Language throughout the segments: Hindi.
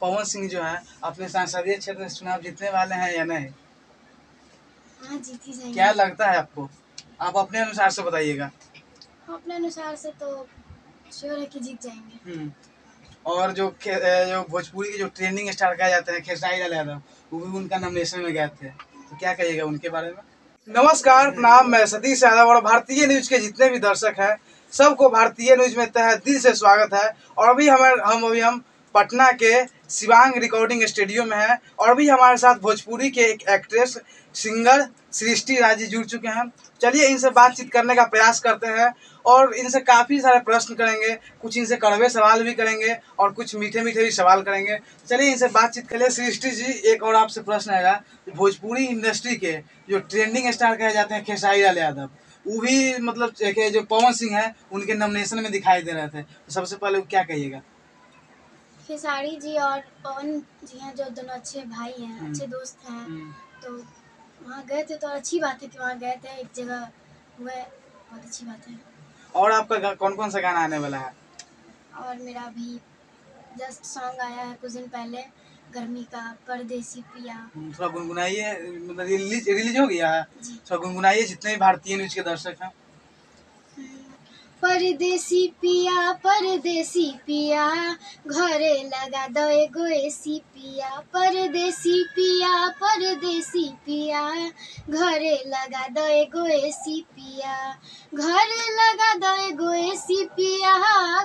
पवन सिंह जो है अपने संसदीय क्षेत्र में चुनाव जीतने वाले हैं या नहीं? हाँ, जीत ही जाएंगे। क्या लगता है आपको? आप अपने अनुसार से बताइएगा। अपने अनुसार से तो श्योर है कि जीत जाएंगे। और जो भोजपुरी के जो ट्रेंडिंग स्टार कहे जाते हैं खेसारी लाल यादव, वो भी उनका नॉमिनेशन में गए थे, तो क्या कहिएगा उनके बारे में? नमस्कार, प्रणाम। मैं सतीश यादव और भारतीय न्यूज के जितने भी दर्शक हैं सबको भारतीय न्यूज में तहे दिल से स्वागत है। और अभी हम पटना के शिवांग रिकॉर्डिंग स्टूडियो में हैं और अभी हमारे साथ भोजपुरी के एक एक्ट्रेस सिंगर सृष्टि राज जी जुड़ चुके हैं। चलिए इनसे बातचीत करने का प्रयास करते हैं और इनसे काफ़ी सारे प्रश्न करेंगे, कुछ इनसे कड़वे सवाल भी करेंगे और कुछ मीठे मीठे भी सवाल करेंगे। चलिए इनसे बातचीत करिए। सृष्टि जी, एक और आपसे प्रश्न आएगा, भोजपुरी इंडस्ट्री के जो ट्रेंडिंग स्टार कहे जाते हैं खेसारी लाल यादव, वो भी मतलब जो पवन सिंह है उनके नॉमिनेशन में दिखाई दे रहे थे, तो सबसे पहले क्या कहिएगा? खेसारी जी और पवन जी हैं जो दोनों अच्छे भाई हैं, अच्छे दोस्त हैं, तो वहाँ गए थे तो अच्छी बात है कि वहाँ गए थे, एक जगह हुए, बहुत अच्छी बात है। और आपका कौन कौन सा गाना आने वाला है? और मेरा भी जस्ट सॉन्ग आया है कुछ दिन पहले, गर्मी का, परदेसी पिया। थोड़ा गुनगुनाइए, मतलब रिलीज हो गया है, थोड़ा गुनगुनाइए जितने भी भारतीय न्यूज के दर्शक हैं। परदेसी पिया घरे लगा दो एगो एसी पिया, परदेसी पिया घरे लगा दो एगो एसी पिया, घरे लगा दो एगो एसी पिया,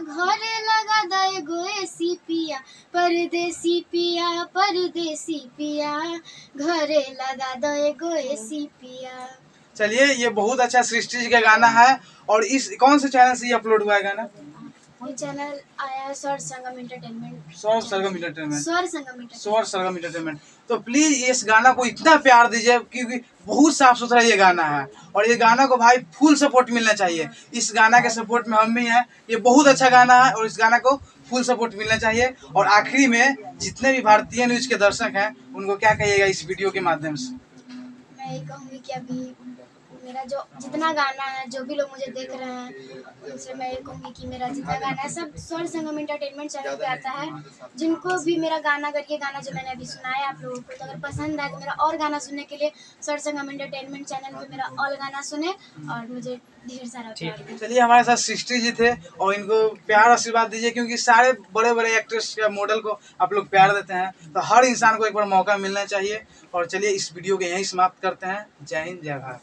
घरे लगा दो एगो एसी पिया, परदेसी पिया घरे लगा दो एगो एसी पिया। चलिए, ये बहुत अच्छा सृष्टि जी का गाना है। और इस कौन से चैनल से ये अपलोड हुआ है गाना? ये चैनल आया है स्वर संगम एंटरटेनमेंट। स्वर संगम एंटरटेनमेंट। तो प्लीज इस गाना को इतना प्यार दीजिए क्योंकि बहुत साफ सुथरा ये गाना है और ये गाना को भाई फुल सपोर्ट मिलना चाहिए। इस गाना के सपोर्ट में हम भी हैं। ये बहुत अच्छा गाना है और इस गाना को फुल सपोर्ट मिलना चाहिए। और आखिरी में जितने भी भारतीय न्यूज के दर्शक हैं उनको क्या कहिएगा इस वीडियो के माध्यम से? मैं ये कहूँगी कि अभी मेरा जो जितना गाना है, जो भी लोग मुझे देख रहे हैं उनसे मैं ये कहूँगी कि मेरा जितना गाना है सब स्वर संगम एंटरटेनमेंट चैनल पे आता है। जिनको भी मेरा गाना, अगर ये गाना जो मैंने अभी सुनाया आप लोगों को, तो अगर पसंद आए तो मेरा और गाना सुनने के लिए स्वर संगम एंटरटेनमेंट चैनल पे मेरा और गाना सुने और मुझे ढेर सारा प्यार दें। चलिए, हमारे साथ सृष्टि जी थे और इनको प्यार आशीर्वाद दीजिए क्योंकि सारे बड़े बड़े एक्ट्रेस या मॉडल को आप लोग प्यार देते हैं, तो हर इंसान को एक बार मौका मिलना चाहिए। और चलिए इस वीडियो को यहीं समाप्त करते हैं। जय हिंद, जय भारत।